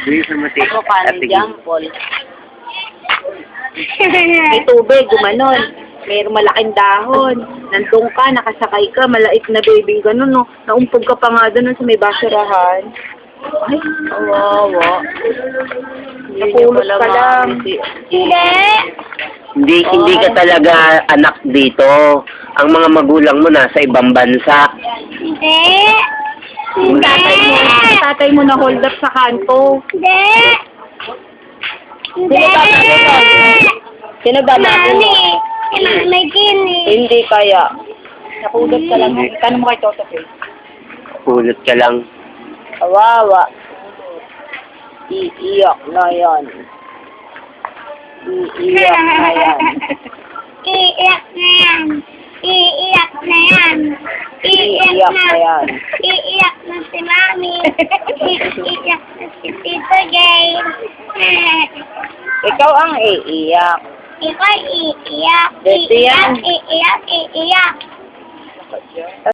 Bilis na mati. Ano ka ng jampol? May tubig, gumanon. Mayroong malaking dahon. Nandun ka, nakasakay ka, malait na baby ganun, no? Naumpog ka pa nga doon sa may basurahan. Ay, kawawa. Napulot ka lang. Hindi! Hindi ka talaga anak dito. Ang mga magulang mo nasa ibang bansa. Hindi. Yung tatay mo na hold up sa kanto. Hindi. Sino ba Mami. May gini. Hindi kaya. Napulot ka lang. Tanong mo kay Toto Pay. Pulot ka lang. Kawawa. Iiyak na yan. Iiyak na yan. Iiyak na yan. Iiyak na yan. Iiyak na yan. Iiyak na si Mami. Iiyak na si Tito Jay. Ikaw ang iiyak. Ikaw iiyak. Dito yan. Iiyak.